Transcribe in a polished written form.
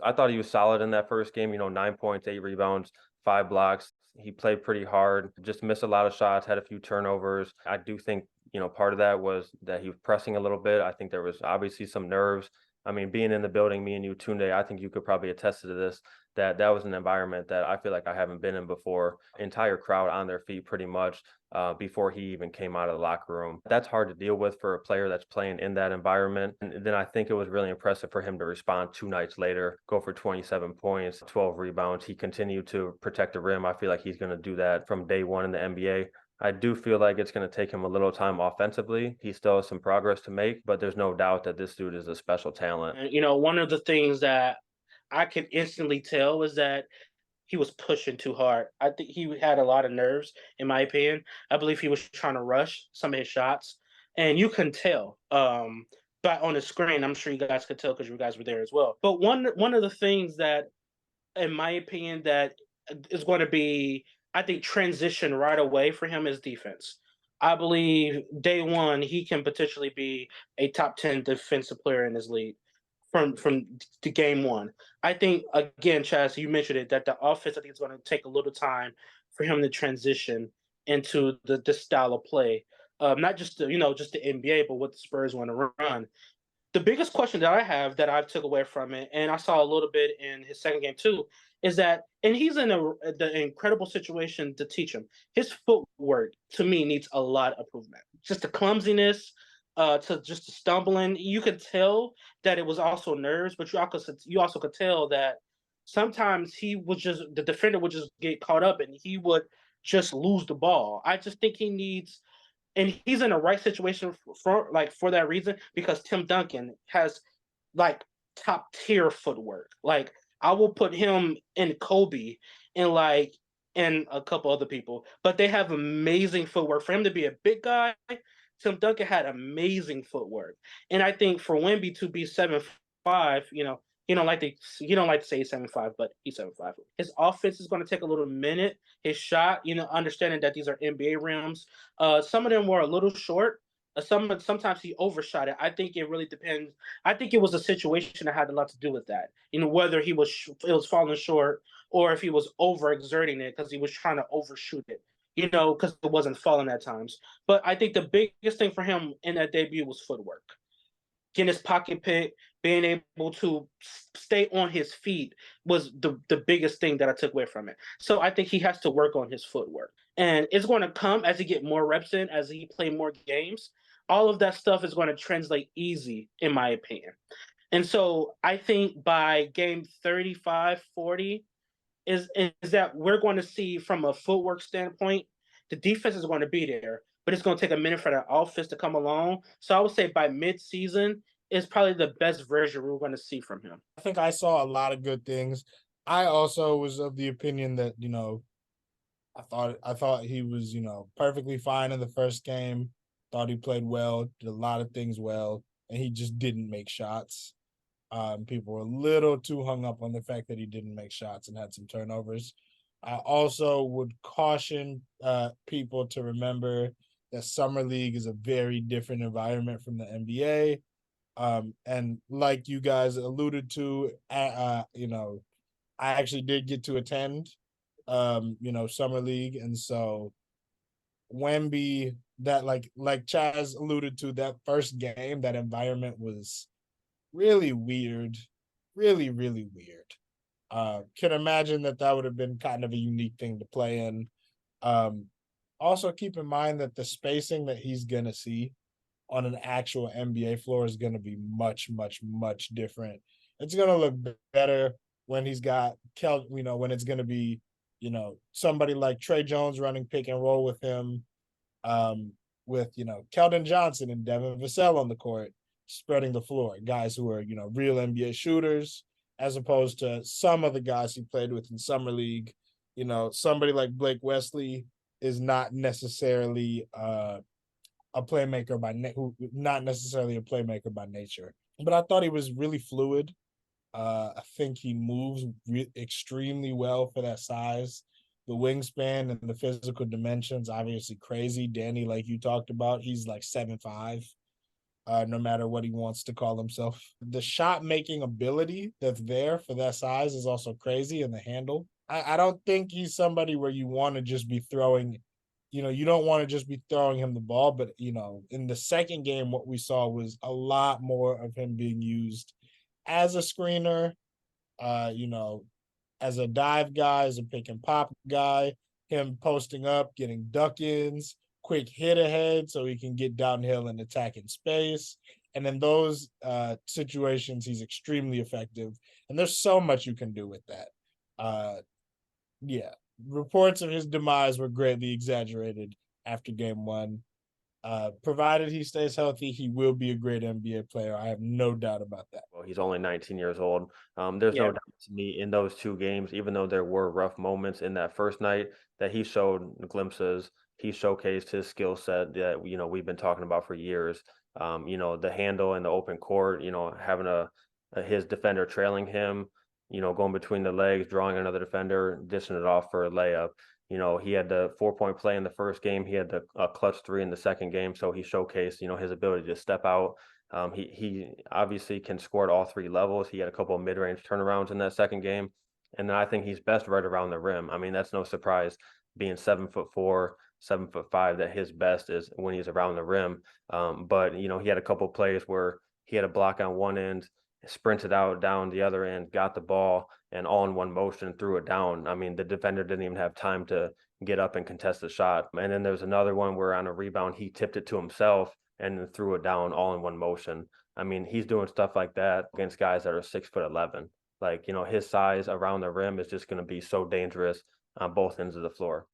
I thought he was solid in that first game, 9 points, 8 rebounds, 5 blocks. He played pretty hard, just missed a lot of shots, had a few turnovers. I do think, part of that was that he was pressing a little bit. I think there was obviously some nerves. I mean, being in the building, me and you, Tunde, I think you could probably attest to this, that that was an environment that I feel like I haven't been in before. Entire crowd on their feet pretty much before he even came out of the locker room. That's hard to deal with for a player that's playing in that environment. And then I think it was really impressive for him to respond 2 nights later, go for 27 points, 12 rebounds. He continued to protect the rim. I feel like he's going to do that from day one in the NBA. I do feel like it's going to take him a little time offensively. He still has some progress to make, but there's no doubt that this dude is a special talent. And, one of the things that I could instantly tell was that he was pushing too hard. I think he had a lot of nerves, in my opinion. I believe he was trying to rush some of his shots, and you can tell. But on the screen, I'm sure you guys could tell because you guys were there as well. But one of the things that, in my opinion, that is going to be, I think, transition right away for him is defense. I believe day one he can potentially be a top 10 defensive player in this league from the game one. I think again, Chaz, you mentioned it that the offense I think is going to take a little time for him to transition into the style of play. Not just just the NBA, but what the Spurs want to run. The biggest question that I have that I took away from it, and I saw a little bit in his second game too, is that, and he's in the incredible situation to teach him. His footwork to me needs a lot of improvement. Just the clumsiness, to just the stumbling. You could tell that it was also nerves, but you also could tell that sometimes he was just the defender would just get caught up and he would just lose the ball. I just think he needs and he's in the right situation for that reason because Tim Duncan has like top tier footwork. Like I will put him in Kobe and and a couple other people, but they have amazing footwork. For him to be a big guy, Tim Duncan had amazing footwork, and I think for Wemby to be 7'5", he don't like to say he's 7'5", but he's 7'5". His offense is going to take a little minute. His shot, understanding that these are NBA rims, some of them were a little short. Sometimes he overshot it. I think it really depends. I think it was a situation that had a lot to do with that. Whether it was falling short or if he was overexerting it because he was trying to overshoot it. Because it wasn't falling at times. But I think the biggest thing for him in that debut was footwork, getting his pocket pick, being able to stay on his feet was the biggest thing that I took away from it. So I think he has to work on his footwork. And it's going to come as he get more reps in, as he play more games. All of that stuff is going to translate easy, in my opinion. And so I think by game 35, 40, is that we're going to see from a footwork standpoint, the defense is going to be there, but it's going to take a minute for the offense to come along. So I would say by mid-season is probably the best version we're going to see from him. I think I saw a lot of good things. I also was of the opinion that, I thought he was, perfectly fine in the first game. Thought he played well, did a lot of things well, and he just didn't make shots. People were a little too hung up on the fact that he didn't make shots and had some turnovers. I also would caution people to remember that summer league is a very different environment from the NBA. And like you guys alluded to, I actually did get to attend, summer league, and so Wemby, that like Chaz alluded to, that first game, that environment was really weird, really, really weird. Can imagine that would have been kind of a unique thing to play in. Um, Also, keep in mind that the spacing that he's going to see on an actual NBA floor is going to be much, much, much different. It's going to look better when he's got when it's going to be, somebody like Trey Jones running pick and roll with him, with, Keldon Johnson and Devin Vassell on the court, spreading the floor, guys who are, real NBA shooters, as opposed to some of the guys he played with in summer league. Somebody like Blake Wesley is not necessarily a playmaker not necessarily a playmaker by nature. But I thought he was really fluid. I think he moves extremely well for that size. The wingspan and the physical dimensions, obviously crazy. Danny, like you talked about, he's like 7'5". no matter what he wants to call himself. The shot making ability that's there for that size is also crazy, and the handle. I don't think he's somebody where you want to just be throwing, you don't want to just be throwing him the ball. But, in the second game, what we saw was a lot more of him being used as a screener, you know, as a dive guy, as a pick and pop guy, him posting up, getting duck ins, quick hit ahead so he can get downhill and attack in space. And in those situations, he's extremely effective. And there's so much you can do with that. Uh, yeah, reports of his demise were greatly exaggerated after game one. Provided he stays healthy, he will be a great NBA player. I have no doubt about that. Well, he's only 19 years old. There's no Yeah. doubt to me in those two games, even though there were rough moments in that first night, that he showed glimpses. He showcased his skill set that we've been talking about for years. The handle in the open court. Having his defender trailing him. Going between the legs, drawing another defender, dishing it off for a layup. He had the 4-point play in the first game. He had the clutch three in the second game. So he showcased, his ability to step out. He obviously can score at all three levels. He had a couple of mid-range turnarounds in that second game. And then I think he's best right around the rim. I mean, that's no surprise, being 7'4", 7'5", that his best is when he's around the rim. But he had a couple of plays where he had a block on one end, sprinted out down the other end, got the ball, and all in one motion threw it down. I mean, the defender didn't even have time to get up and contest the shot. And then there's another one where on a rebound, he tipped it to himself and then threw it down all in one motion. I mean, he's doing stuff like that against guys that are 6'11". Like, his size around the rim is just going to be so dangerous on both ends of the floor.